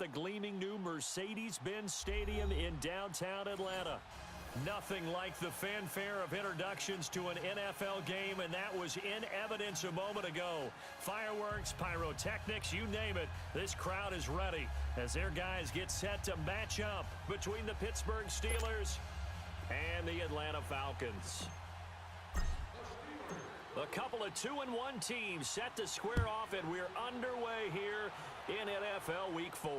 the gleaming new Mercedes-Benz Stadium in downtown Atlanta. Nothing like the fanfare of introductions to an NFL game, and that was in evidence a moment ago. Fireworks, pyrotechnics, you name it, this crowd is ready as their guys get set to match up between the Pittsburgh Steelers and the Atlanta Falcons. A couple of 2-1 teams set to square off, and we're underway here in NFL Week 4.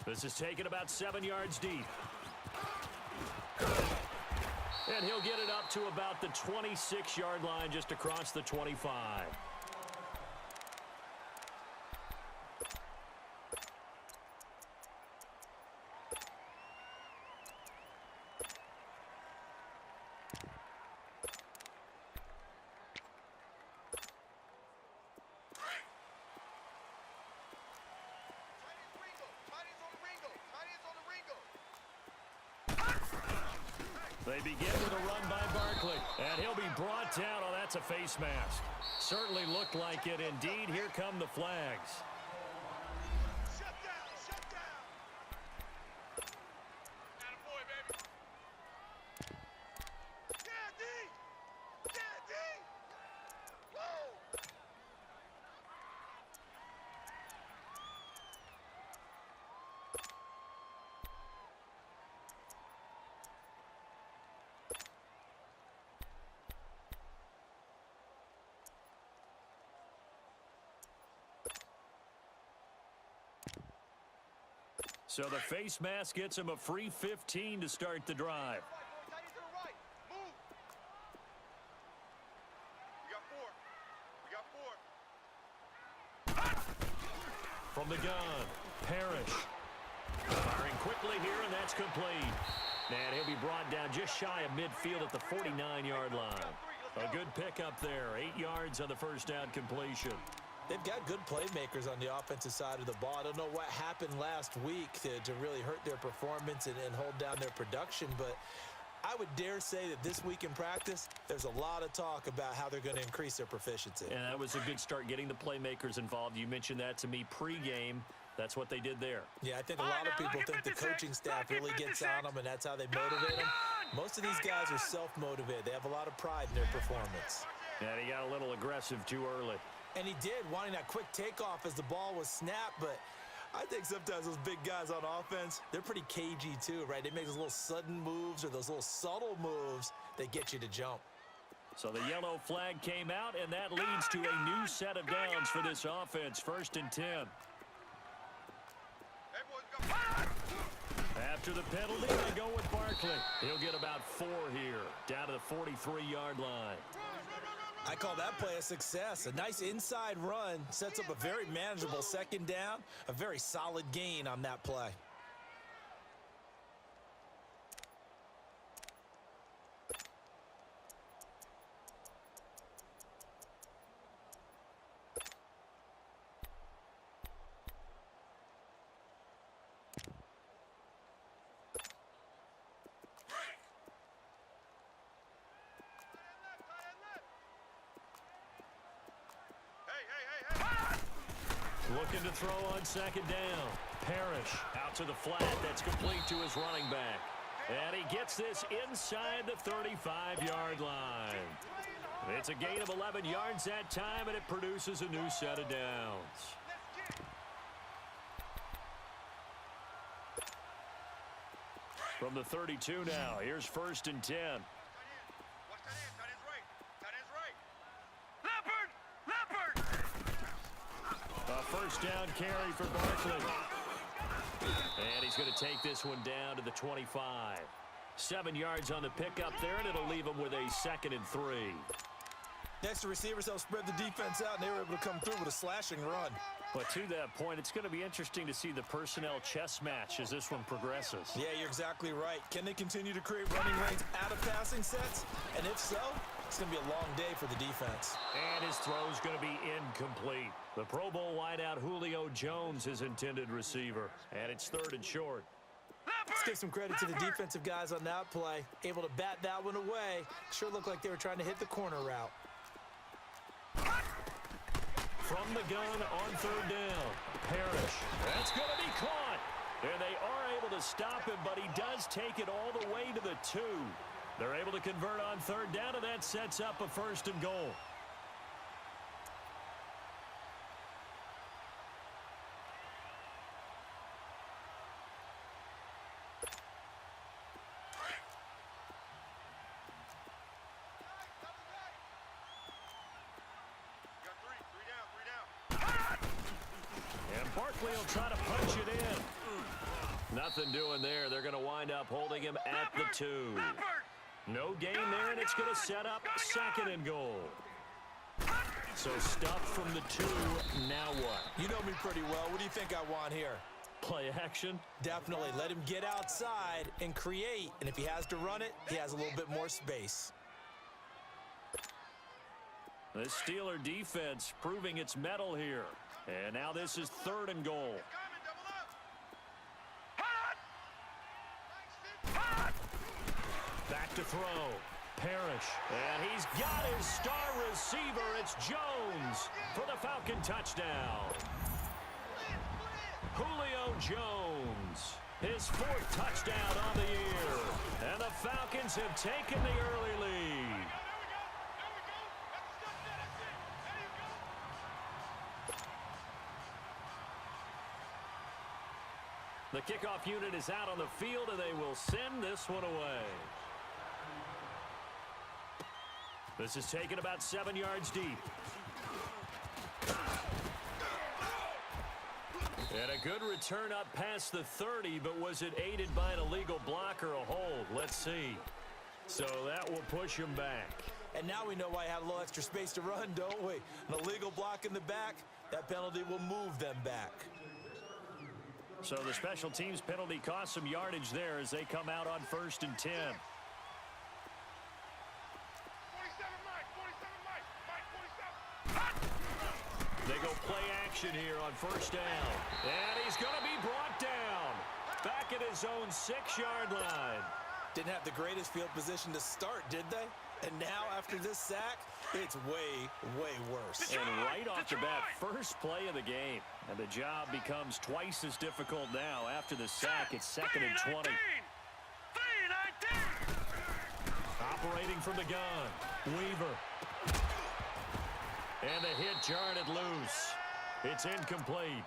This is taken about 7 yards deep. And he'll get it up to about the 26-yard line, just across the 25. They begin with a run by Barkley, and he'll be brought down. Oh, that's a face mask. Certainly looked like it. Indeed, here come the flags. Shut down, shut down. Attaboy, baby. Yeah, D. Yeah, D. Whoa. So the face mask gets him a free 15 to start the drive. Move. We got four. We got four. From the gun, Parrish. Firing quickly here, and that's complete. And he'll be brought down just shy of midfield at the 49-yard line. A good pickup there, 8 yards on the first down completion. They've got good playmakers on the offensive side of the ball. I don't know what happened last week to really hurt their performance and hold down their production, but I would dare say that this week in practice, there's a lot of talk about how they're going to increase their proficiency. And that was a good start, getting the playmakers involved. You mentioned that to me pregame. That's what they did there. Yeah, I think a lot of people think the coaching staff really gets on them, and that's how they motivate them. Most of these guys are self-motivated. They have a lot of pride in their performance. And he got a little aggressive too early. And he did, wanting that quick takeoff as the ball was snapped. But I think sometimes those big guys on offense, they're pretty cagey too, right? They make those little sudden moves or those little subtle moves that get you to jump. So the yellow flag came out, and that leads to a new set of downs for this offense. 1st and 10. After the penalty, they go with Barkley. He'll get about 4 here, down to the 43-yard line. I call that play a success. A nice inside run sets up a very manageable 2nd down, a very solid gain on that play. Looking to throw on 2nd down. Parrish out to the flat. That's complete to his running back. And he gets this inside the 35-yard line. It's a gain of 11 yards that time, and it produces a new set of downs. From the 32 now, here's 1st and 10. A first down carry for Barkley. And he's going to take this one down to the 25. 7 yards on the pickup there, and it'll leave him with a 2nd and 3. Next, the receivers help spread the defense out, and they were able to come through with a slashing run. But to that point, it's going to be interesting to see the personnel chess match as this one progresses. Yeah, you're exactly right. Can they continue to create running lanes out of passing sets? And if so, it's going to be a long day for the defense. And his throw is going to be incomplete. The Pro Bowl wideout Julio Jones, his intended receiver. And it's 3rd and short. Let's give some credit to the defensive guys on that play. Able to bat that one away. Sure looked like they were trying to hit the corner route. From the gun on 3rd down. Parrish. That's going to be caught. to stop him, but he does take it all the way to the 2. They're able to convert on third down, and that sets up a 1st and goal. Barkley will try to punch it in. Nothing doing there. They're going to wind up holding him at the 2. No gain there, and it's going to set up 2nd and goal. So stuff from the 2. Now what? You know me pretty well. What do you think I want here? Play action? Definitely. Let him get outside and create. And if he has to run it, he has a little bit more space. The Steeler defense proving its mettle here. And now this is 3rd and goal. Back to throw. Parrish. And he's got his star receiver. It's Jones for the Falcon touchdown. Julio Jones. His 4th touchdown on the year. And the Falcons have taken the early lead. The kickoff unit is out on the field, and they will send this one away. This is taken about 7 yards deep. And a good return up past the 30, but was it aided by an illegal block or a hold? Let's see. So that will push him back. And now we know why I had a little extra space to run, don't we? An illegal block in the back, that penalty will move them back. So the special teams penalty cost some yardage there as they come out on 1st and 10. 47 Mike, 47. They go play action here on 1st down. And he's going to be brought down. Back at his own 6-yard line. Didn't have the greatest field position to start, did they? And now, after this sack, it's way, way worse. And right off the bat, first play of the game. And the job becomes twice as difficult now. After the sack, it's 2nd and 20. Operating from the gun. Weaver. And the hit jarred it loose. It's incomplete.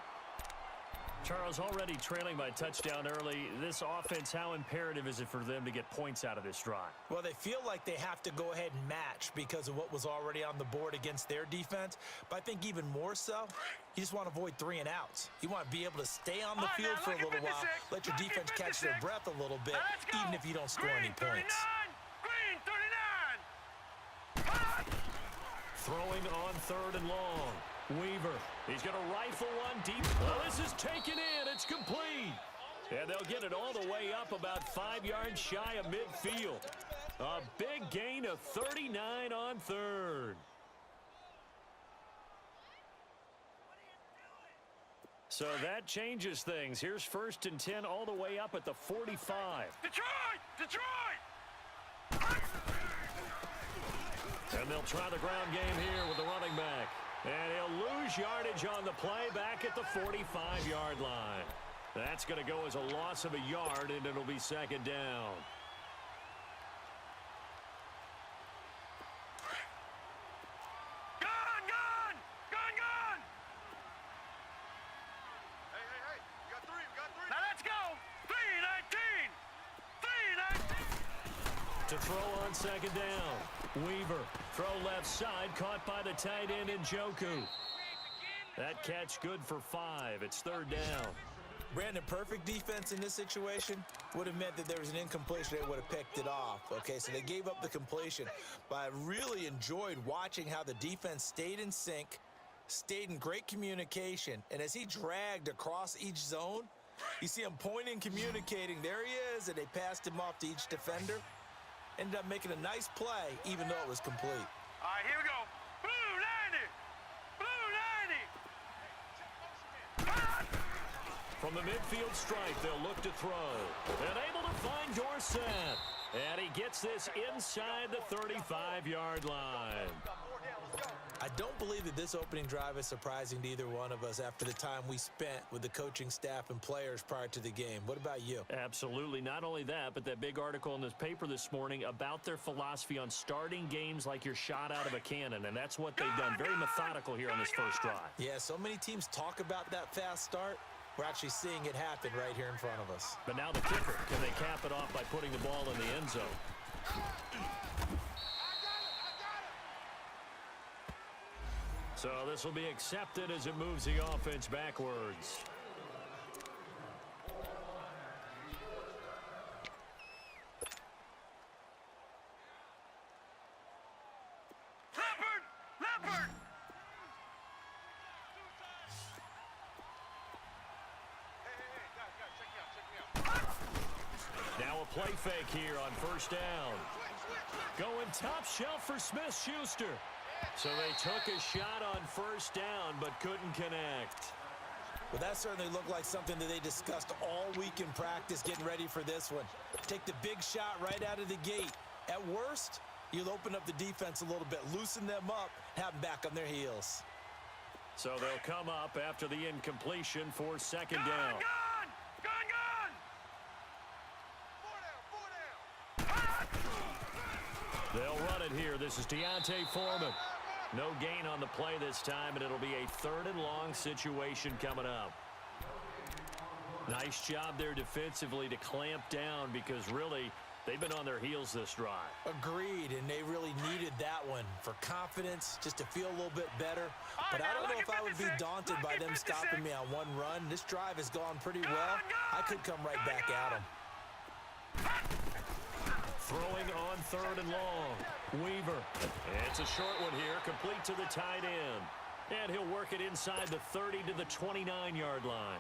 Charles, already trailing by touchdown early. This offense, how imperative is it for them to get points out of this drive? Well, they feel like they have to go ahead and match because of what was already on the board against their defense. But I think even more so, you just want to avoid 3 and outs. You want to be able to stay on the field for a little while, let your defense catch their breath a little bit, even if you don't score any points. Throwing on 3rd and long. Weaver. He's going to rifle one deep. Oh, this is taken in. It's complete. And they'll get it all the way up about 5 yards shy of midfield. A big gain of 39 on 3rd. So that changes things. Here's 1st and 10 all the way up at the 45. Detroit! And they'll try the ground game here with the running back. And he'll lose yardage on the play back at the 45-yard line. That's going to go as a loss of a yard, and it'll be 2nd down. Gun! Hey, we got 3. Now let's go! 3-19! To throw on 2nd down. Weaver, throw left side, caught by the tight end in Njoku. That catch good for 5. It's 3rd down. Brandon, perfect defense in this situation would have meant that there was an incompletion. They would have picked it off. Okay, so they gave up the completion. But I really enjoyed watching how the defense stayed in sync, stayed in great communication. And as he dragged across each zone, you see him pointing, communicating. There he is, and they passed him off to each defender. Ended up making a nice play, even though it was complete. All right, here we go. Blue 90! Blue 90! From the midfield stripe, they'll look to throw. And able to find Dorsett. And he gets this inside the 35-yard line. I don't believe that this opening drive is surprising to either one of us after the time we spent with the coaching staff and players prior to the game. What about you? Absolutely. Not only that, but that big article in this paper this morning about their philosophy on starting games like you're shot out of a cannon, and that's what they've done. Very methodical here on this first drive. Yeah, so many teams talk about that fast start. We're actually seeing it happen right here in front of us. But now the kicker, can they cap it off by putting the ball in the end zone? So this will be accepted as it moves the offense backwards. Leopard! Hey, guys, check me out. Now a play fake here on first down. Going top shelf for Smith-Schuster. So they took a shot on first down but couldn't connect. Well, that certainly looked like something that they discussed all week in practice getting ready for this one. Take the big shot right out of the gate. At worst, you'll open up the defense a little bit, loosen them up, have them back on their heels. So they'll come up after the incompletion for second down. Gone! They'll run it here. This is Deontay Foreman. No gain on the play this time, and it'll be a third and long situation coming up. Nice job there defensively to clamp down because really they've been on their heels this drive. Agreed, and they really needed that one for confidence, just to feel a little bit better. But I don't know if I would be daunted by them stopping me on one run. This drive has gone pretty well. I could come right back at them. Throwing on third and long. Weaver. It's a short one here, complete to the tight end. And he'll work it inside the 30 to the 29-yard line.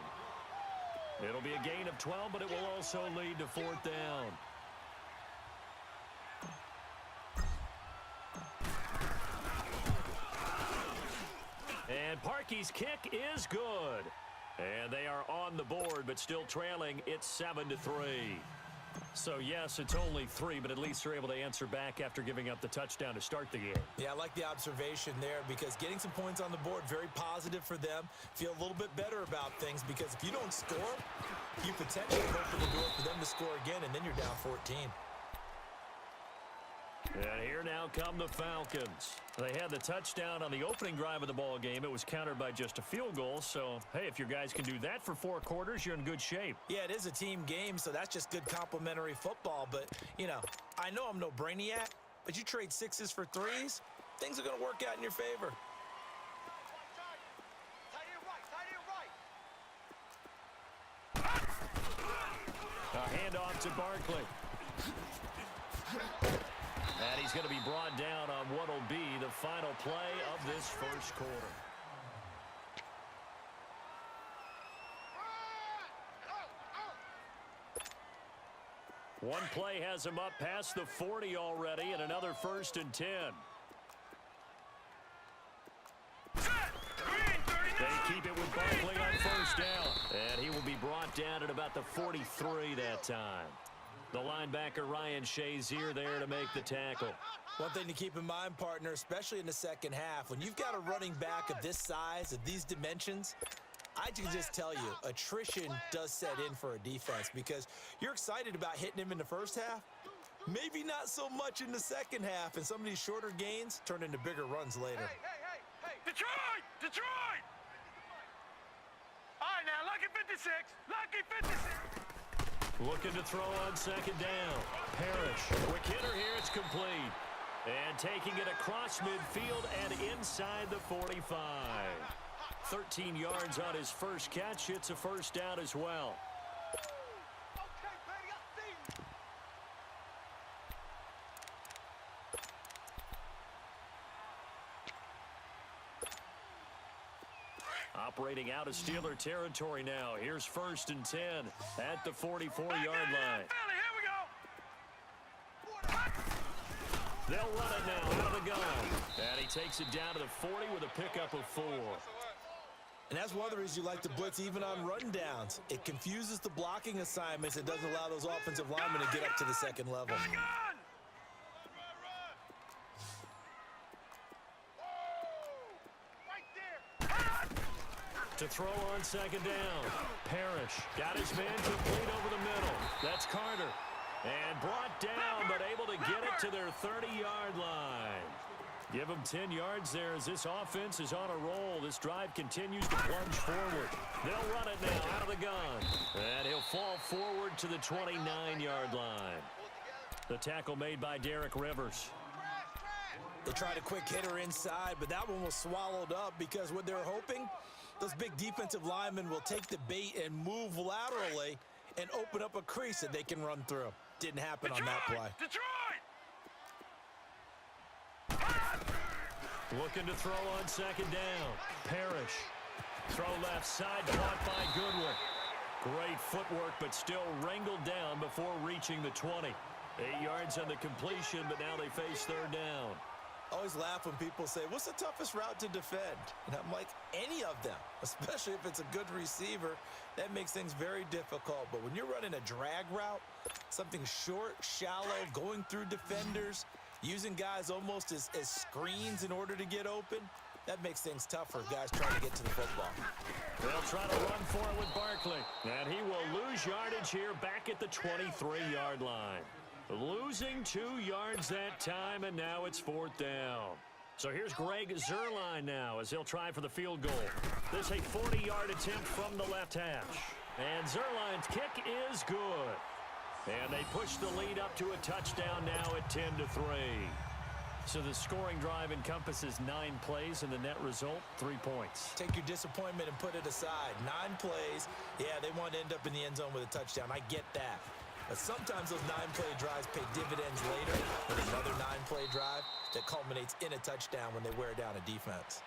It'll be a gain of 12, but it will also lead to fourth down. And Parkey's kick is good. And they are on the board, but still trailing. It's 7-3. So, yes, it's only 3, but at least they're able to answer back after giving up the touchdown to start the game. Yeah, I like the observation there because getting some points on the board, very positive for them. Feel a little bit better about things because if you don't score, you potentially open the door for them to score again, and then you're down 14. And here now come the Falcons. They had the touchdown on the opening drive of the ball game. It was countered by just a field goal. So, hey, if your guys can do that for 4 quarters, you're in good shape. Yeah, it is a team game, so that's just good complimentary football. But, you know, I know I'm no brainiac, but you trade 6s for 3s, things are going to work out in your favor. A handoff to Barkley. And he's going to be brought down on what will be the final play of this first quarter. One play has him up past the 40 already, and another 1st and 10. They keep it with Barkley on first down. And he will be brought down at about the 43 that time. The linebacker Ryan Shazier there to make the tackle. One thing to keep in mind, partner, especially in the second half, when you've got a running back of this size, of these dimensions, I can just tell you, attrition does set in for a defense because you're excited about hitting him in the first half. Maybe not so much in the second half, and some of these shorter gains turn into bigger runs later. Hey! Detroit! All right, now, lucky 56. Lucky 56. Looking to throw on second down. Parrish. Quick hitter here. It's complete. And taking it across midfield and inside the 45. 13 yards on his first catch. It's a first down as well. Operating out of Steeler territory now. Here's 1st and 10 at the 44-yard line. They'll run it now out of the gun. And he takes it down to the 40 with a pickup of 4. And that's one of the reasons you like to blitz even on rundowns. It confuses the blocking assignments. It doesn't allow those offensive linemen to get up to the second level. To throw on second down. Parrish got his man complete over the middle. That's Carter. And brought down, but able to get it to their 30-yard line. Give them 10 yards there as this offense is on a roll. This drive continues to plunge forward. They'll run it now out of the gun. And he'll fall forward to the 29-yard line. The tackle made by Derek Rivers. They tried a quick hitter inside, but that one was swallowed up because what they're hoping, those big defensive linemen will take the bait and move laterally and open up a crease that they can run through. Didn't happen on that play. Detroit! Looking to throw on second down. Parrish. Throw left side, caught by Goodwin. Great footwork, but still wrangled down before reaching the 20. 8 yards on the completion, but now they face third down. I always laugh when people say, what's the toughest route to defend? And I'm like, any of them, especially if it's a good receiver. That makes things very difficult. But when you're running a drag route, something short, shallow, going through defenders, using guys almost as screens in order to get open, that makes things tough for guys trying to get to the football. They'll try to run for it with Barkley. And he will lose yardage here back at the 23-yard line. Losing 2 yards that time, and now it's fourth down. So here's Greg Zuerlein now as he'll try for the field goal. This a 40-yard attempt from the left hash. And Zuerlein's kick is good. And they push the lead up to a touchdown now at 10-3. So the scoring drive encompasses 9 plays, and the net result, 3 points. Take your disappointment and put it aside. 9 plays. Yeah, they want to end up in the end zone with a touchdown. I get that. But sometimes those 9-play drives pay dividends later with another 9-play drive that culminates in a touchdown when they wear down a defense.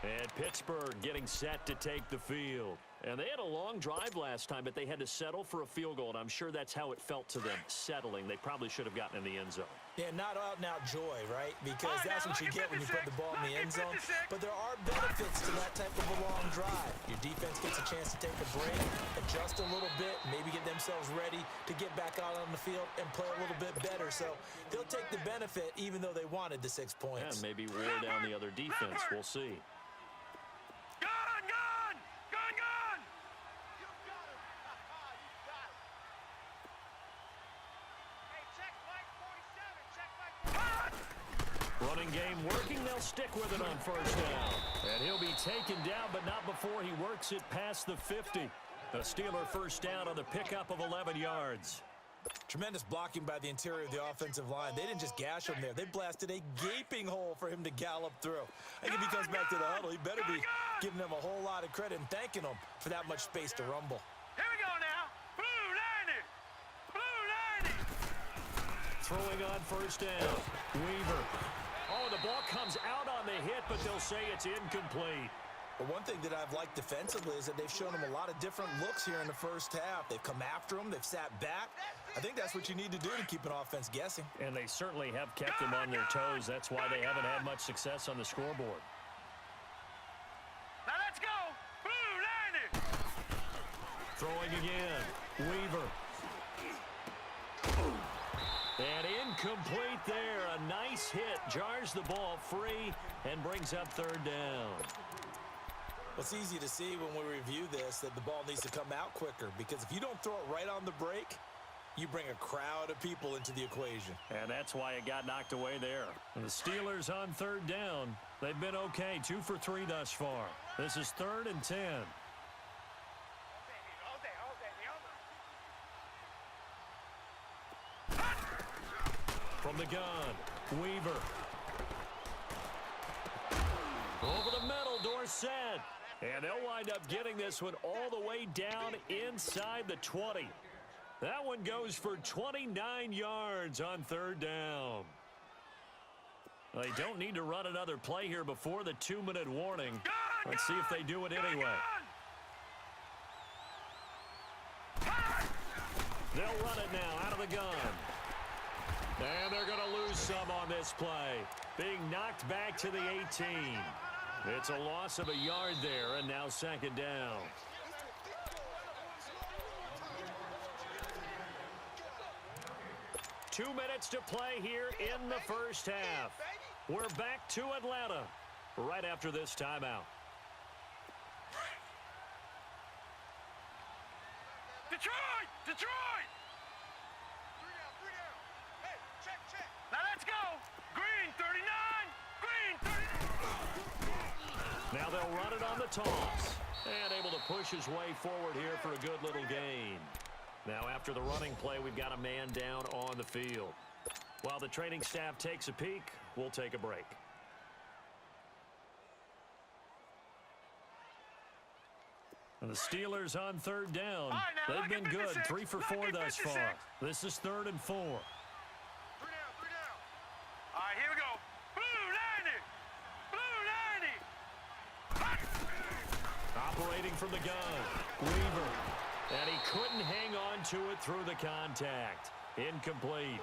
And Pittsburgh getting set to take the field. And they had a long drive last time, but they had to settle for a field goal, and I'm sure that's how it felt to them, settling. They probably should have gotten in the end zone. Yeah, not out-and-out joy, right? Because that's what you get when you put the ball in the end zone. But there are benefits to that type of a long drive. Your defense gets a chance to take a break, adjust a little bit, maybe get themselves ready to get back out on the field and play a little bit better. So they'll take the benefit even though they wanted the 6 points. And maybe wear down the other defense. We'll see. Running game working, they'll stick with it on first down. And he'll be taken down, but not before he works it past the 50. A Steeler first down on the pickup of 11 yards. Tremendous blocking by the interior of the offensive line. They didn't just gash him there. They blasted a gaping hole for him to gallop through. I think if he comes back to the huddle, he better be giving them a whole lot of credit and thanking them for that much space to rumble. Here we go now. Blue 90. Blue 90. Throwing on first down. Weaver. Oh, the ball comes out on the hit, but they'll say it's incomplete. But one thing that I've liked defensively is that they've shown him a lot of different looks here in the first half. They've come after him. They've sat back. I think that's what you need to do to keep an offense guessing. And they certainly have kept them on their toes. That's why they haven't had much success on the scoreboard. Now let's go. Blue 90. Throwing again. Weaver. And incomplete there. A nice hit. Jars the ball free and brings up third down. Well, it's easy to see when we review this that the ball needs to come out quicker, because if you don't throw it right on the break, you bring a crowd of people into the equation. And that's why it got knocked away there. And the Steelers on third down. They've been okay. 2 for 3 thus far. This is 3rd and 10. From the gun, Weaver. Over the middle, Dorsett. And they'll wind up getting this one all the way down inside the 20. That one goes for 29 yards on third down. They don't need to run another play here before the 2-minute warning. Let's see if they do it anyway. They'll run it now out of the gun. And they're going to lose some on this play. Being knocked back to the 18. It's a loss of a yard there, and now second down. Two minutes to play here in the first half. We're back to Atlanta right after this timeout. Detroit! 3 down. Hey, check. Now let's go! Green 39! Green 39! Now they'll run it on the toss. And able to push his way forward here for a good little gain. Now after the running play, we've got a man down on the field. While the training staff takes a peek, we'll take a break. And the Steelers on third down. All right, now, They've been good, 3 for 4 thus 56. far. This is 3rd and 4. 3 down. All right, here we go. Blue 90! Operating from the gun, Weaver. And he couldn't hang on to it through the contact. Incomplete.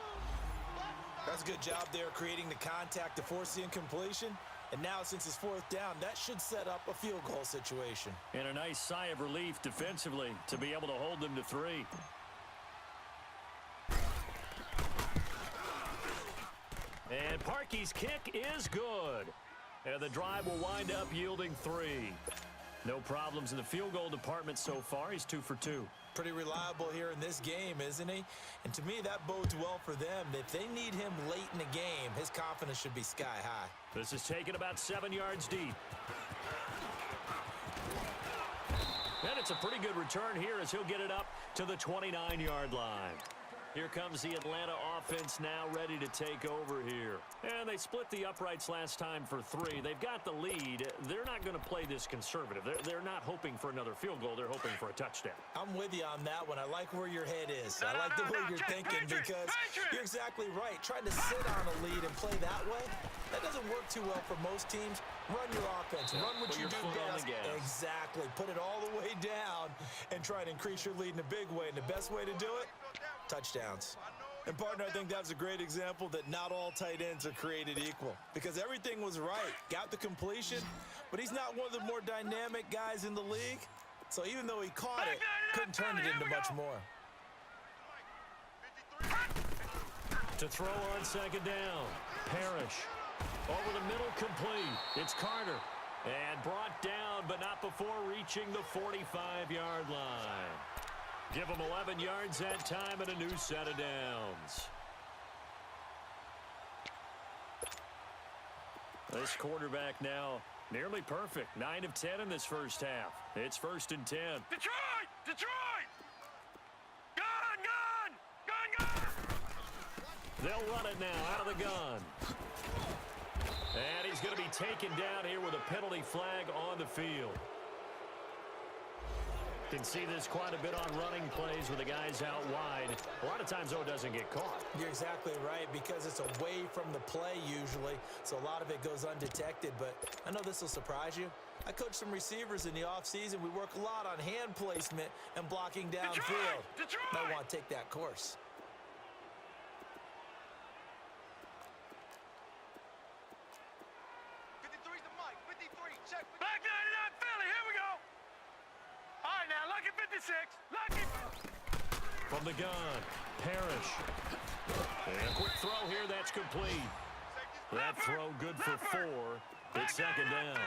That's a good job there creating the contact to force the incompletion. And now, since it's 4th down, that should set up a field goal situation. And a nice sigh of relief defensively to be able to hold them to 3. And Parkey's kick is good. And the drive will wind up yielding 3. No problems in the field goal department so far. He's 2 for 2. Pretty reliable here in this game, isn't he? And to me, that bodes well for them. If they need him late in the game, his confidence should be sky high. This is taken about 7 yards deep. And it's a pretty good return here as he'll get it up to the 29-yard line. Here comes the Atlanta offense now ready to take over here. And they split the uprights last time for 3. They've got the lead. They're not going to play this conservative. They're not hoping for another field goal. They're hoping for a touchdown. I'm with you on that one. I like where your head is. I like the way you're thinking because you're exactly right. Trying to sit on a lead and play that way, that doesn't work too well for most teams. Run your offense. Run what you do best. Exactly. Put it all the way down and try to increase your lead in a big way. And the best way to do it? Touchdowns. And partner, I think that's a great example that not all tight ends are created equal because everything was right. Got the completion, but he's not one of the more dynamic guys in the league. So even though he caught it, couldn't turn it into much more. To throw on 2nd down. Parrish. Over the middle, complete. It's Carter. And brought down, but not before reaching the 45-yard line. Give him 11 yards that time and a new set of downs. This quarterback now nearly perfect. 9 of 10 in this first half. It's 1st and 10. Detroit! Gun! They'll run it now out of the gun. And he's going to be taken down here with a penalty flag on the field. Can see this quite a bit on running plays with the guys out wide. A lot of times, though, it doesn't get caught. You're exactly right because it's away from the play usually, so a lot of it goes undetected. But I know this will surprise you. I coach some receivers in the offseason. We work a lot on hand placement and blocking downfield. Might want to take that course. Back 99 Philly, here we go! All right, now, lucky 56. Lucky. From the gun, Parrish. And a quick throw here, that's complete. That throw good for 4. It's 2nd down.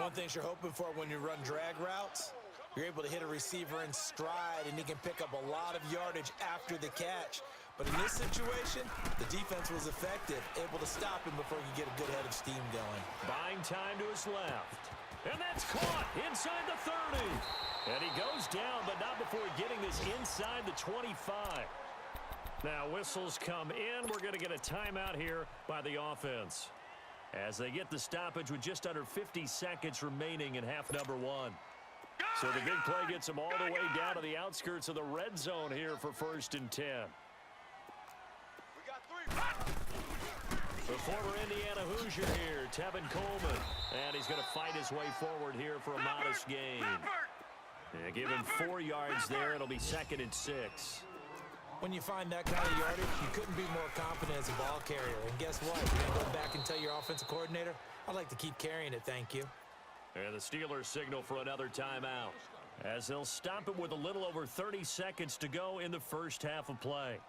One thing you're hoping for when you run drag routes, you're able to hit a receiver in stride, and he can pick up a lot of yardage after the catch. But in this situation, the defense was effective, able to stop him before he could get a good head of steam going. Buying time to his left. And that's caught inside the 30. And he goes down, but not before getting this inside the 25. Now whistles come in. We're going to get a timeout here by the offense as they get the stoppage with just under 50 seconds remaining in half number 1. So the big play gets them all the way down to the outskirts of the red zone here for 1st and 10. The former Indiana Hoosier here, Tevin Coleman. And he's going to fight his way forward here for a modest gain. Yeah, give him 4 yards there. It'll be 2nd and 6. When you find that kind of yardage, you couldn't be more confident as a ball carrier. And guess what? You're going to go back and tell your offensive coordinator, I'd like to keep carrying it, thank you. And the Steelers signal for another timeout as they'll stop it with a little over 30 seconds to go in the first half of play.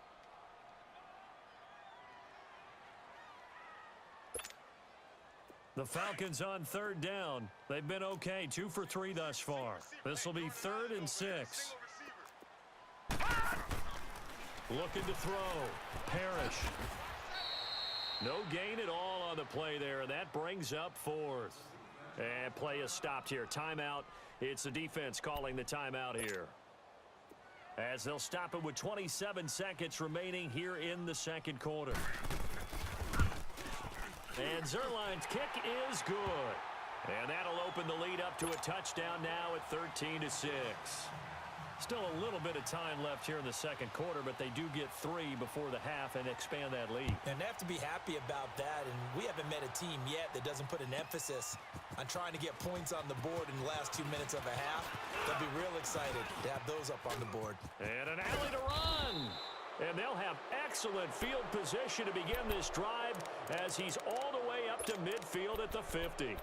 The Falcons on 3rd down. They've been okay, 2 for 3 thus far. This will be 3rd and 6. Looking to throw. Parrish. No gain at all on the play there, and that brings up fourth. And play is stopped here. Timeout. It's the defense calling the timeout here, as they'll stop it with 27 seconds remaining here in the second quarter. And Zerline's kick is good. And that'll open the lead up to a touchdown now at 13-6. Still a little bit of time left here in the second quarter, but they do get 3 before the half and expand that lead. And they have to be happy about that, and we haven't met a team yet that doesn't put an emphasis on trying to get points on the board in the last 2 minutes of a half. They'll be real excited to have those up on the board. And an alley to run. And they'll have excellent field position to begin this drive as he's all the way up to midfield at the 50.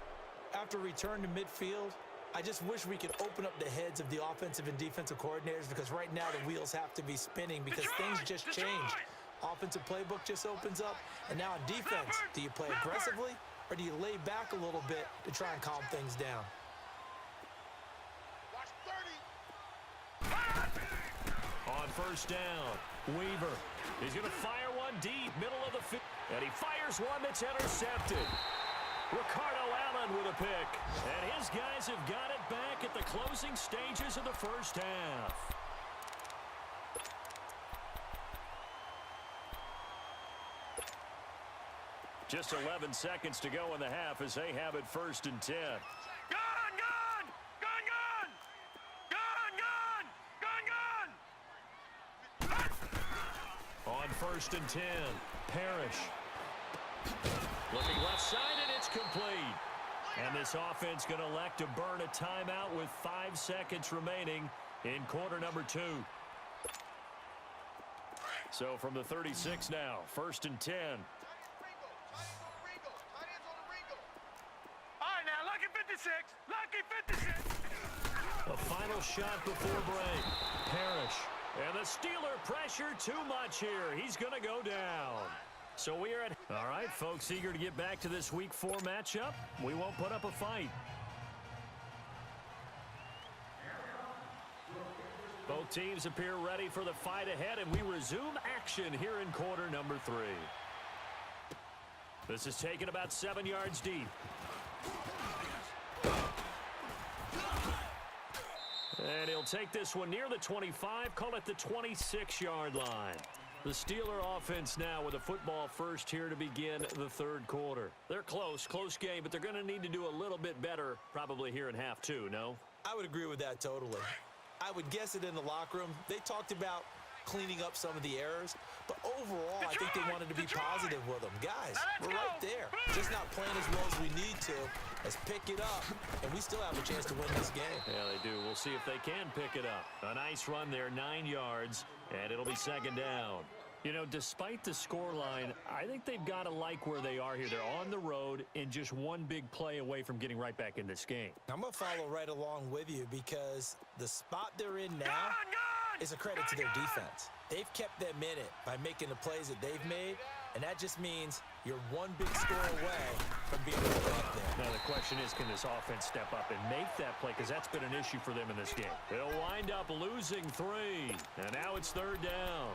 After return to midfield, I just wish we could open up the heads of the offensive and defensive coordinators, because right now the wheels have to be spinning because things just change. Offensive playbook just opens up, and now on defense, do you play aggressively or do you lay back a little bit to try and calm things down? Watch 30. On first down, Weaver. He's going to fire one deep, middle of the field, and he fires one that's intercepted. Ricardo Allen with a pick. And his guys have got it back at the closing stages of the first half. Just 11 seconds to go in the half as they have it 1st and 10. Gun, gun! Gun, gun! Gun, gun! Gun, gun! On 1st and 10, Parrish. Looking left side, and it's complete. And this offense going to elect to burn a timeout with 5 seconds remaining in quarter number 2. So from the 36 now, 1st and 10. All right, now, lucky 56. Lucky 56. The final shot before break. Parrish. And the Steeler pressure too much here. He's going to go down. So we are at... All right, folks, eager to get back to this Week 4 matchup. We won't put up a fight. Both teams appear ready for the fight ahead, and we resume action here in quarter number 3. This is taken about 7 yards deep. And he'll take this one near the 25, call it the 26-yard line. The Steeler offense now with a football first here to begin the third quarter. They're close game, but they're going to need to do a little bit better probably here in half 2, no? I would agree with that totally. I would guess it in the locker room. They talked about cleaning up some of the errors, but overall, I think they wanted to be positive with them. Guys, we're right there. Just not playing as well as we need to. Let's pick it up, and we still have a chance to win this game. Yeah, they do. We'll see if they can pick it up. A nice run there, 9 yards, and it'll be 2nd down. You know, despite the scoreline, I think they've got to like where they are here. They're on the road and just one big play away from getting right back in this game. I'm going to follow right along with you because the spot they're in now is a credit to their defense. They've kept them in it by making the plays that they've made, and that just means you're one big score away from being able to get there. Now the question is, can this offense step up and make that play? Because that's been an issue for them in this game. They'll wind up losing 3, and now it's 3rd down.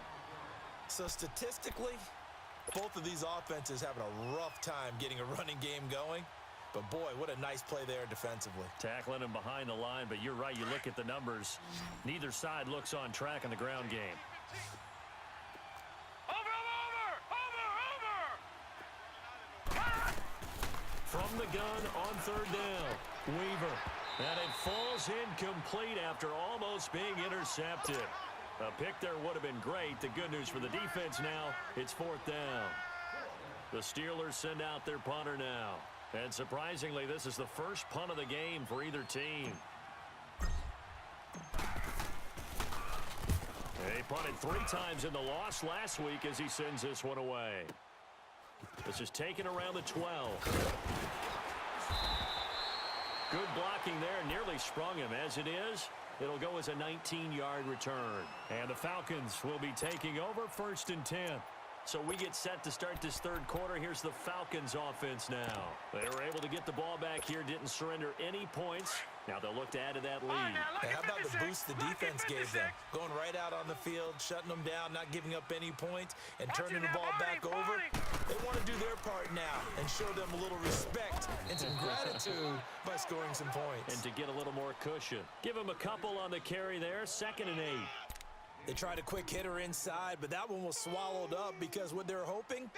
So statistically, both of these offenses having a rough time getting a running game going. But boy, what a nice play there defensively. Tackling him behind the line, but you're right. You look at the numbers. Neither side looks on track in the ground game. Over! From the gun on 3rd down, Weaver. And it falls incomplete after almost being intercepted. A pick there would have been great. The good news for the defense now, it's 4th down. The Steelers send out their punter now. And surprisingly, this is the first punt of the game for either team. He punted 3 times in the loss last week as he sends this one away. This is taken around the 12. Good blocking there, nearly sprung him. As it is, it'll go as a 19-yard return. And the Falcons will be taking over 1st and 10. So we get set to start this third quarter. Here's the Falcons offense now. They were able to get the ball back here, didn't surrender any points. Now they'll look to add to that lead. How about the boost the defense gave them? Going right out on the field, shutting them down, not giving up any points, and turning the ball back over. They want to do their part now and show them a little respect and some gratitude by scoring some points. And to get a little more cushion. Give them a couple on the carry there, 2nd and 8. They tried a quick hitter inside, but that one was swallowed up because what they're hoping,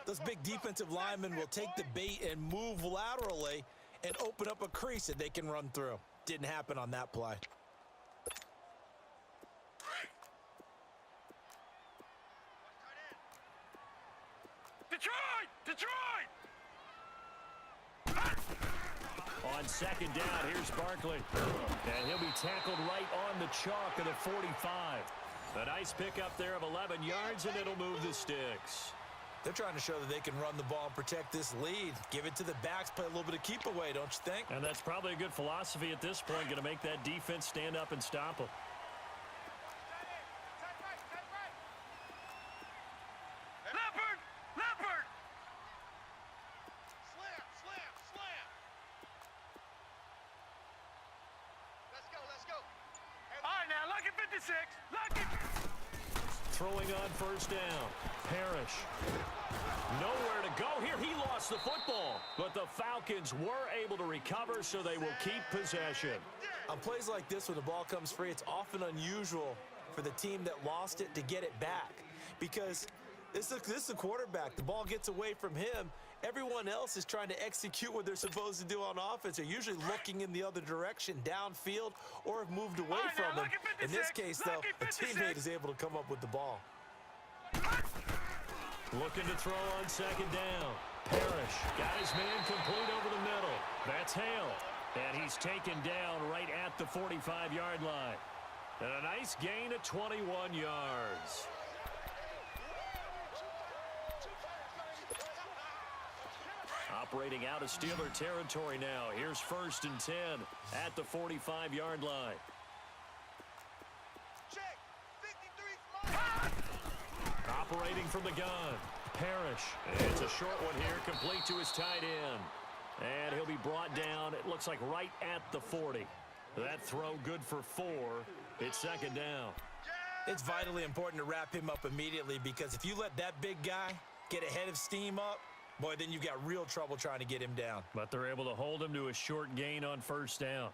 those big defensive linemen will take the bait and move laterally and open up a crease that they can run through. Didn't happen on that play. Detroit! On 2nd down, here's Barkley. And he'll be tackled right on the chalk of the 45. A nice pickup there of 11 yards, and it'll move the sticks. They're trying to show that they can run the ball and protect this lead. Give it to the backs, play a little bit of keep away, don't you think? And that's probably a good philosophy at this point, going to make that defense stand up and stop them. Leopard! Slam. Let's go. All right, now, lucky 56. Lucky. Throwing on 1st down. Parrish. Nowhere to go here. He lost the football. But the Falcons were able to recover, so they will keep possession. On plays like this, when the ball comes free, it's often unusual for the team that lost it to get it back. Because this is the quarterback. The ball gets away from him. Everyone else is trying to execute what they're supposed to do on offense. They're usually looking in the other direction, downfield, or have moved away from him. In this case, though, a teammate is able to come up with the ball. Looking to throw on 2nd down. Parrish got his man complete over the middle. That's Hale. And he's taken down right at the 45-yard line. And a nice gain of 21 yards. Operating out of Steeler territory now. Here's 1st and 10 at the 45-yard line. Check. 53. Operating from the gun. Parrish. It's a short one here, complete to his tight end. And he'll be brought down, it looks like right at the 40. That throw good for 4. It's 2nd down. It's vitally important to wrap him up immediately, because if you let that big guy get a head of steam up, boy, then you've got real trouble trying to get him down. But they're able to hold him to a short gain on 1st down.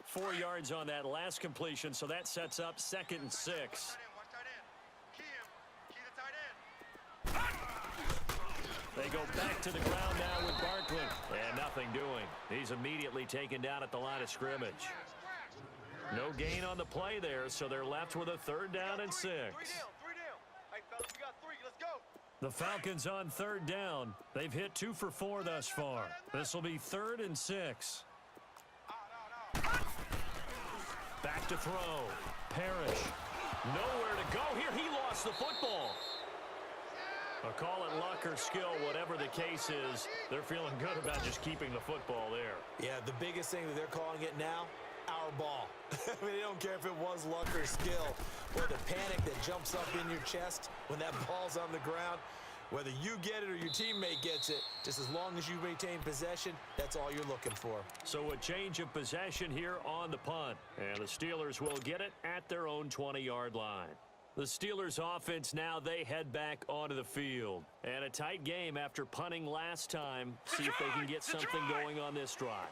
Four yards on that last completion, so that sets up 2nd and 6. Watch tight end. Key the tight end. They go back to the ground now with Barkley. And nothing doing. He's immediately taken down at the line of scrimmage. No gain on the play there, so they're left with a 3rd down and 6. 3 down. Hey, fellas, we got 3. Let's go. The Falcons on 3rd down. They've hit 2 for 4 thus far. This will be 3rd and 6. Back to throw. Parrish. Nowhere to go here. He lost the football. I'll call it luck or skill, whatever the case is. They're feeling good about just keeping the football there. Yeah, the biggest thing that they're calling it now, our ball. I mean, they don't care if it was luck or skill. Or the panic that jumps up in your chest when that ball's on the ground. Whether you get it or your teammate gets it, just as long as you maintain possession, that's all you're looking for. So a change of possession here on the punt. And the Steelers will get it at their own 20-yard line. The Steelers offense now, they head back onto the field. And a tight game after punting last time. See if they can get something going on this drive.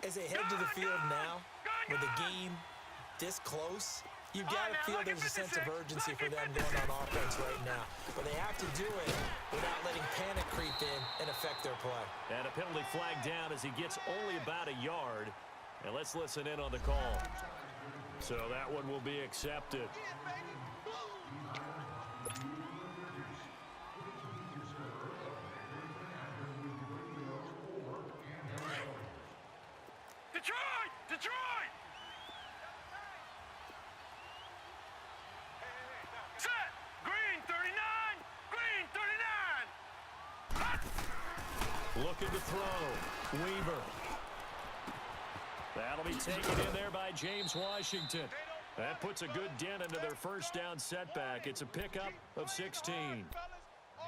As they head to the field now, with the game this close, you've got to feel there's a sense of urgency for them going on offense right now. But they have to do it without letting panic creep in and affect their play. And a penalty flag down as he gets only about a yard. And let's listen in on the call. So that one will be accepted. Detroit! Set! Green 39! Green 39! Looking to throw. Weaver. That'll be taken in there by James Washington. That puts a good dent into their first down setback. It's a pickup of 16.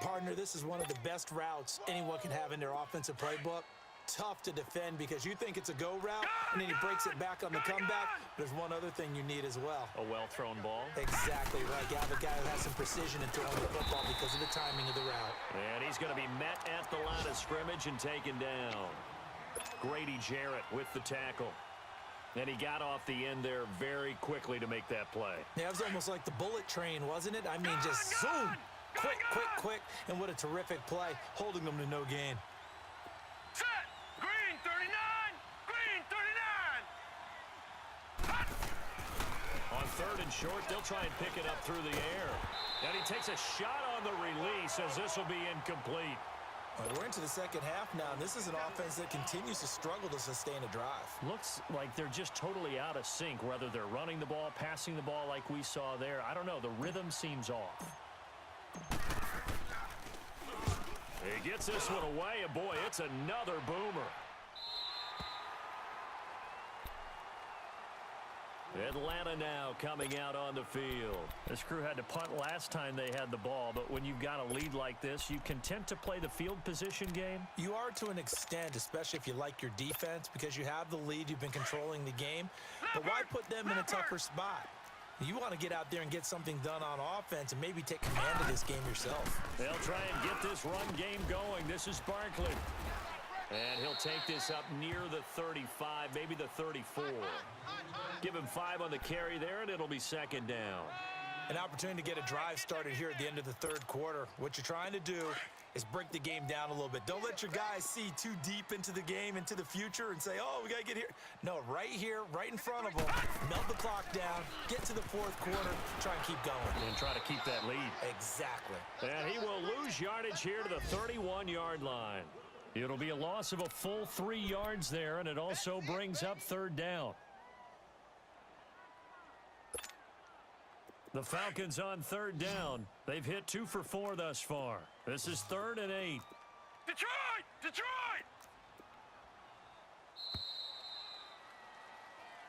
Partner, this is one of the best routes anyone can have in their offensive playbook. Tough to defend because you think it's a go route, and then he breaks it back on the comeback. There's one other thing you need as well. A well-thrown ball. Exactly right. You have a guy who has some precision in throwing the football because of the timing of the route. And he's going to be met at the line of scrimmage and taken down. Grady Jarrett with the tackle. And he got off the end there very quickly to make that play. Yeah, it was almost like the bullet train, wasn't it? I mean, just zoom. Quick, quick, quick. And what a terrific play, holding them to no gain. Set. Green 39. Green 39. On third and short, they'll try and pick it up through the air. And he takes a shot on the release as this will be incomplete. Well, we're into the second half now, and this is an offense that continues to struggle to sustain a drive. Looks like they're just totally out of sync, whether they're running the ball, passing the ball like we saw there. I don't know. The rhythm seems off. He gets this one away, and boy, it's another boomer. Atlanta now coming out on the field. This crew had to punt last time they had the ball, but when you've got a lead like this, you content to play the field position game? You are to an extent, especially if you like your defense, because you have the lead, you've been controlling the game. But why put them in a tougher spot? You want to get out there and get something done on offense and maybe take command of this game yourself. They'll try and get this run game going. This is Barkley. And he'll take this up near the 35, maybe the 34. Give him 5 on the carry there, and it'll be second down. An opportunity to get a drive started here at the end of the third quarter. What you're trying to do is break the game down a little bit. Don't let your guys see too deep into the game, into the future, and say, oh, we got to get here. No, right here, right in front of them. Melt the clock down, get to the fourth quarter, try and keep going. And try to keep that lead. Exactly. And he will lose yardage here to the 31-yard line. It'll be a loss of a full 3 yards there, and it also brings up third down. The Falcons on third down. They've hit 2 for 4 thus far. This is 3rd and 8. Detroit! Detroit!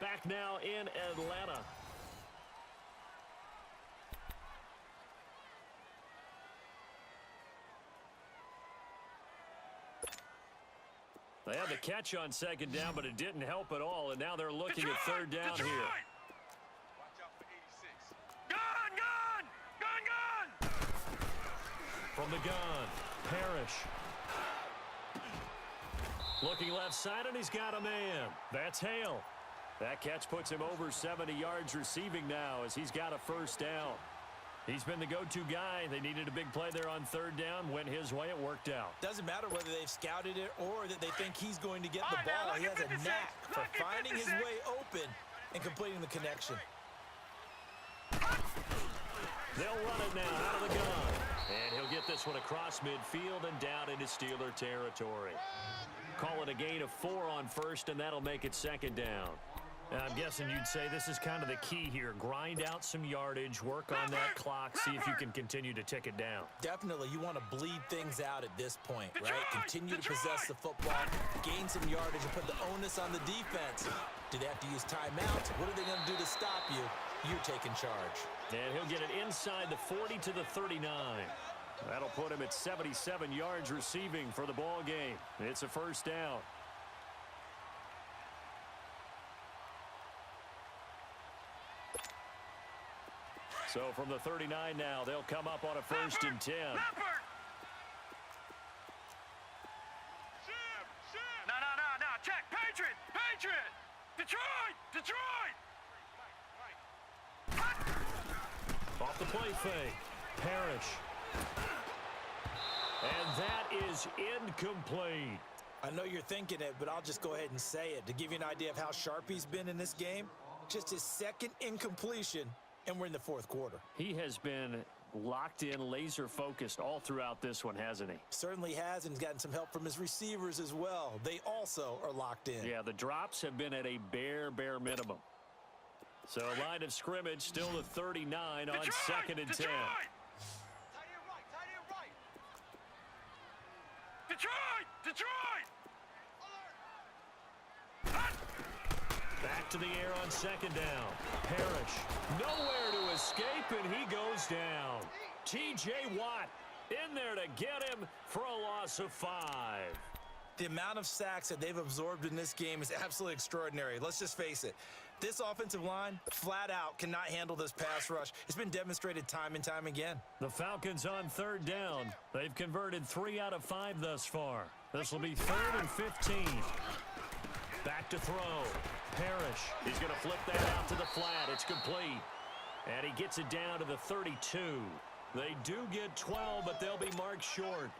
Back now in Atlanta. They had the catch on second down, but it didn't help at all, and now they're looking at third down here. Watch out for 86. Gun! Gun! Gun! Gun! From the gun, Parrish. Looking left side, and he's got a man. That's Hale. That catch puts him over 70 yards receiving now as he's got a first down. He's been the go-to guy. They needed a big play there on third down. Went his way. It worked out. Doesn't matter whether they've scouted it or that they think he's going to get the ball. He has a knack for finding his way open and completing the connection. They'll run it now out of the gun. And he'll get this one across midfield and down into Steeler territory. Call it a gain of 4 on first, and that'll make it second down. I'm guessing you'd say this is kind of the key here. Grind out some yardage, work on that clock, see if you can continue to tick it down. Definitely, you want to bleed things out at this point, right? Continue to possess the football, gain some yardage, and put the onus on the defense. Do they have to use timeouts? What are they going to do to stop you? You're taking charge. And he'll get it inside the 40 to the 39. That'll put him at 77 yards receiving for the ball game. It's a first down. So from the 39 now, they'll come up on a first and 10. No. Check. Patriot. Detroit. Off the play fake. Parrish. And that is incomplete. I know you're thinking it, but I'll just go ahead and say it. To give you an idea of how sharp he's been in this game, just his second incompletion, and we're in the fourth quarter. He has been locked in, laser focused all throughout this one, hasn't he? Certainly has, and he's gotten some help from his receivers as well. They also are locked in. Yeah, the drops have been at a bare minimum. So line of scrimmage still the 39 on second and 10. Detroit! Back to the air on second down. Parrish, nowhere to escape, and he goes down. T.J. Watt in there to get him for a loss of 5. The amount of sacks that they've absorbed in this game is absolutely extraordinary. Let's just face it. This offensive line, flat out, cannot handle this pass rush. It's been demonstrated time and time again. The Falcons on third down. They've converted 3 out of 5 thus far. This will be 3rd and 15. Back to throw. Parrish. He's going to flip that out to the flat. It's complete. And he gets it down to the 32. They do get 12, but they'll be marked short.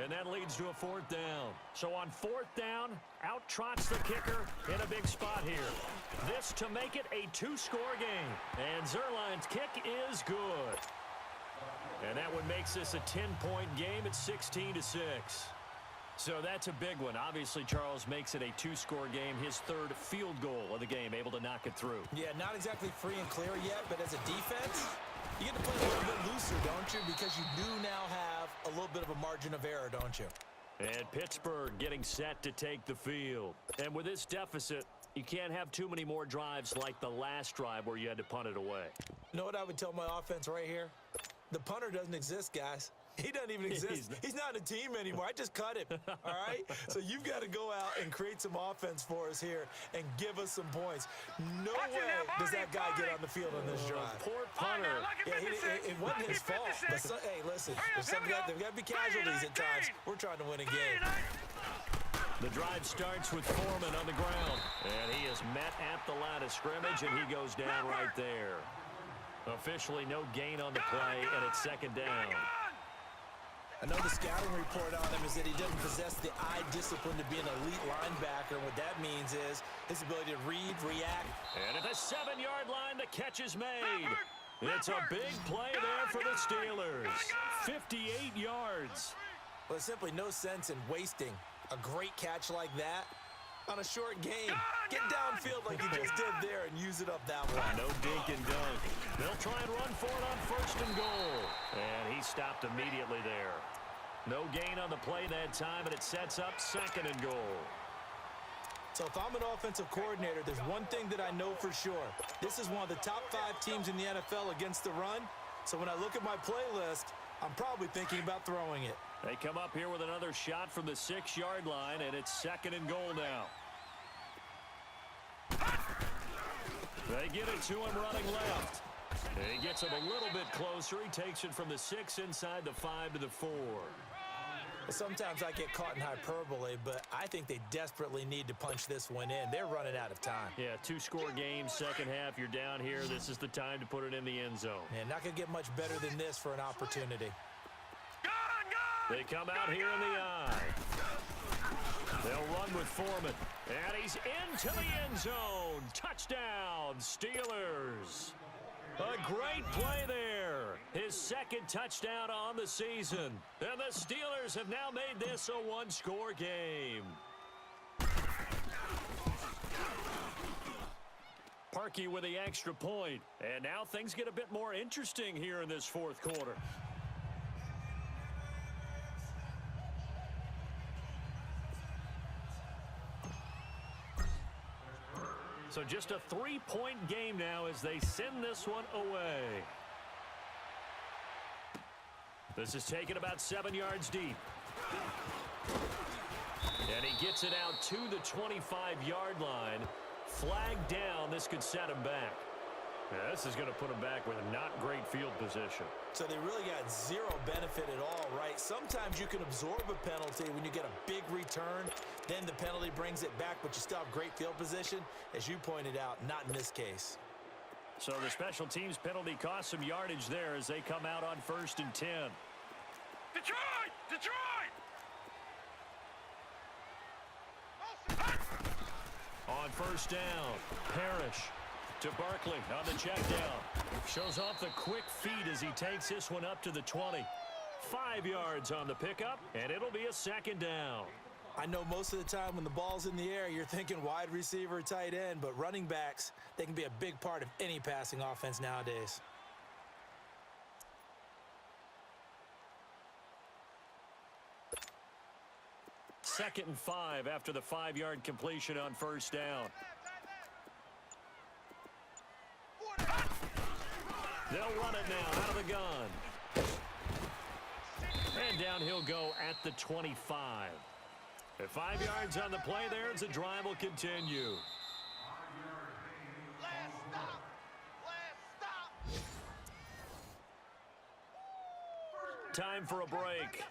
And that leads to a 4th down. So on 4th down, out trots the kicker in a big spot here. This to make it a 2-score game. And Zuerlein's kick is good. And that one makes this a 10-point game at 16-6. So that's a big one. Obviously, Charles makes it a 2-score game. His 3rd field goal of the game, able to knock it through. Yeah, not exactly free and clear yet, but as a defense, you get to play a little bit looser, don't you? Because you do now have a little bit of a margin of error, don't you? And Pittsburgh getting set to take the field. And with this deficit, you can't have too many more drives like the last drive where you had to punt it away. You know what I would tell my offense right here? The punter doesn't exist, guys. He doesn't even exist. He's not a team anymore. I just cut him, all right? So you've got to go out and create some offense for us here and give us some points. No way does that guy get on the field on this drive. Poor punter. Yeah, it wasn't his fault. But hey, listen, there's got to be casualties at times. We're trying to win a game. The drive starts with Foreman on the ground. And he is met at the line of scrimmage, and he goes down right there. Officially no gain on the play, and it's 2nd down. I know the scouting report on him is that he doesn't possess the eye discipline to be an elite linebacker. What that means is his ability to read, react. And at the 7-yard line, the catch is made. It's a big play there for the Steelers. 58 yards. Well, there's simply no sense in wasting a great catch like that on a short game. Get downfield like you just did there and use it up that way. No dink and dunk. They'll try and run for it on 1st and goal. And he stopped immediately there. No gain on the play that time, and it sets up 2nd and goal. So if I'm an offensive coordinator, there's one thing that I know for sure. This is one of the top 5 teams in the NFL against the run. So when I look at my playlist, I'm probably thinking about throwing it. They come up here with another shot from the 6-yard line, and it's 2nd and goal now. They get it to him running left. He gets him a little bit closer. He takes it from the 6 inside the 5 to the 4. Well, sometimes I get caught in hyperbole, but I think they desperately need to punch this one in. They're running out of time. Yeah, 2-score game, 2nd half. You're down here. This is the time to put it in the end zone. Man, not going to get much better than this for an opportunity. They come out here in the eye. They'll run with Foreman. And he's into the end zone. Touchdown, Steelers. A great play there. His 2nd touchdown on the season. And the Steelers have now made this a 1-score game. Parkey with the extra point. And now things get a bit more interesting here in this 4th quarter. So just a 3-point game now as they send this one away. This is taken about 7 yards deep. And he gets it out to the 25-yard line. Flag down. This could set him back. Yeah, this is going to put him back with not great field position. So they really got zero benefit at all, right? Sometimes you can absorb a penalty when you get a big return. Then the penalty brings it back, but you still have great field position. As you pointed out, not in this case. So the special teams penalty cost some yardage there as they come out on 1st and 10. Detroit! Detroit! On 1st down, Parrish to Barkley on the check down. Shows off the quick feet as he takes this one up to the 20. 5 yards on the pickup, and it'll be a 2nd down. I know most of the time when the ball's in the air, you're thinking wide receiver, tight end, but running backs, they can be a big part of any passing offense nowadays. Second and 5 after the 5-yard completion on 1st down. They'll run it now out of the gun. And down he'll go at the 25. At 5 yards on the play there as the drive will continue. Last stop. Last stop. Time for a break.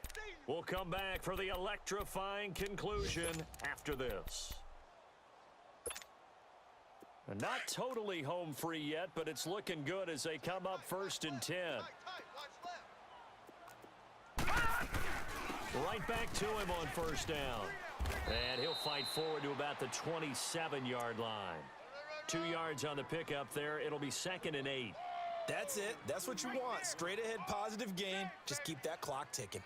We'll come back for the electrifying conclusion after this. Not totally home free yet, but it's looking good as they come up 1st and 10. Right back to him on 1st down. And he'll fight forward to about the 27-yard line. 2 yards on the pickup there. It'll be 2nd and 8. That's it. That's what you want. Straight ahead positive gain. Just keep that clock ticking.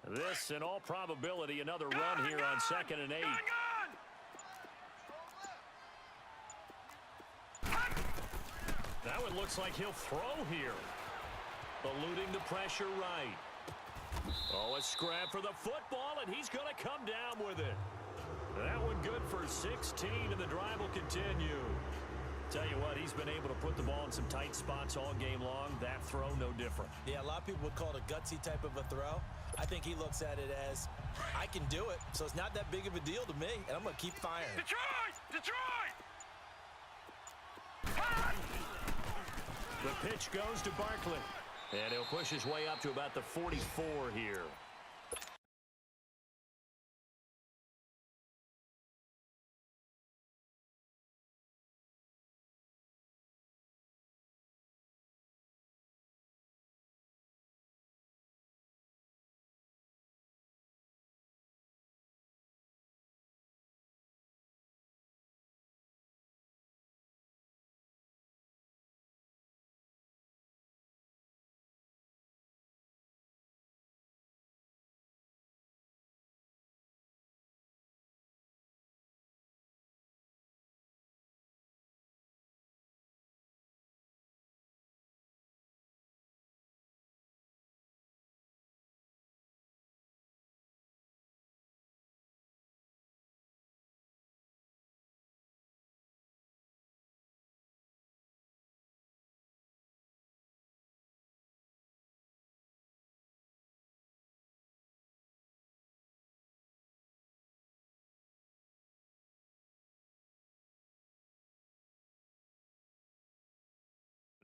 This, in all probability, another run here on 2nd and 8. That one looks like he'll throw here. Eluding the pressure right. Oh, a scrap for the football, and he's going to come down with it. That one good for 16, and the drive will continue. Tell you what, he's been able to put the ball in some tight spots all game long. That throw, no different. Yeah, a lot of people would call it a gutsy type of a throw. I think he looks at it as, I can do it, so it's not that big of a deal to me, and I'm going to keep firing. Detroit! Detroit! The pitch goes to Barkley. And he'll push his way up to about the 44 here.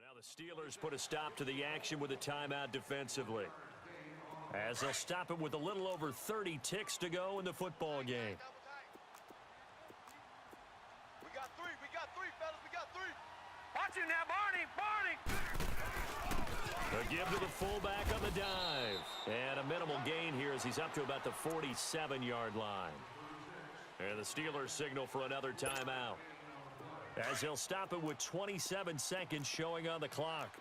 Now the Steelers put a stop to the action with a timeout defensively, as they'll stop it with a little over 30 ticks to go in the football game. We got three, fellas. We got three. Watch it now, Barney. A give to the fullback on the dive. And a minimal gain here as he's up to about the 47-yard line. And the Steelers signal for another timeout, as he'll stop it with 27 seconds showing on the clock.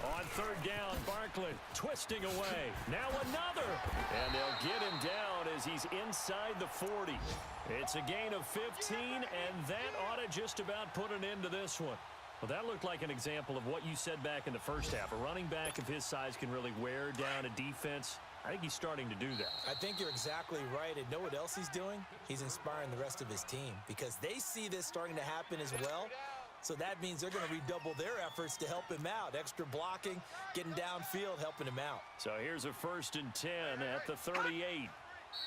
On 3rd down, Barkley twisting away. Now another. And they'll get him down as he's inside the 40. It's a gain of 15, and that ought to just about put an end to this one. Well, that looked like an example of what you said back in the first half. A running back of his size can really wear down a defense. I think he's starting to do that. I think you're exactly right. And know what else he's doing? He's inspiring the rest of his team because they see this starting to happen as well. So that means they're going to redouble their efforts to help him out. Extra blocking, getting downfield, helping him out. So here's a 1st and 10 at the 38.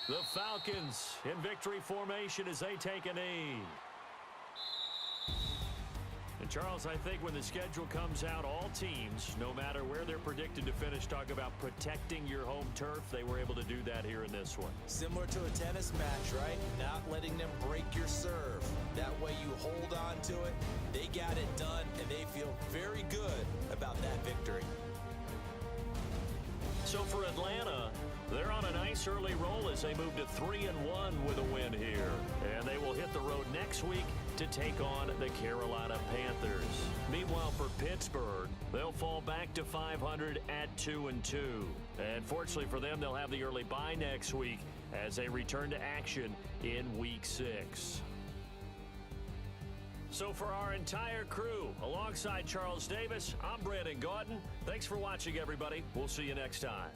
The Falcons in victory formation as they take a knee. And Charles, I think when the schedule comes out, all teams, no matter where they're predicted to finish, talk about protecting your home turf. They were able to do that here in this one. Similar to a tennis match, right? Not letting them break your serve. That way you hold on to it. They got it done, and they feel very good about that victory. So for Atlanta, they're on a nice early roll as they move to 3-1 with a win here. And they will hit the road next week to take on the Carolina Panthers. Meanwhile, for Pittsburgh, they'll fall back to 500 at 2-2. And fortunately for them, they'll have the early bye next week as they return to action in Week 6. So for our entire crew, alongside Charles Davis, I'm Brandon Gautin. Thanks for watching, everybody. We'll see you next time.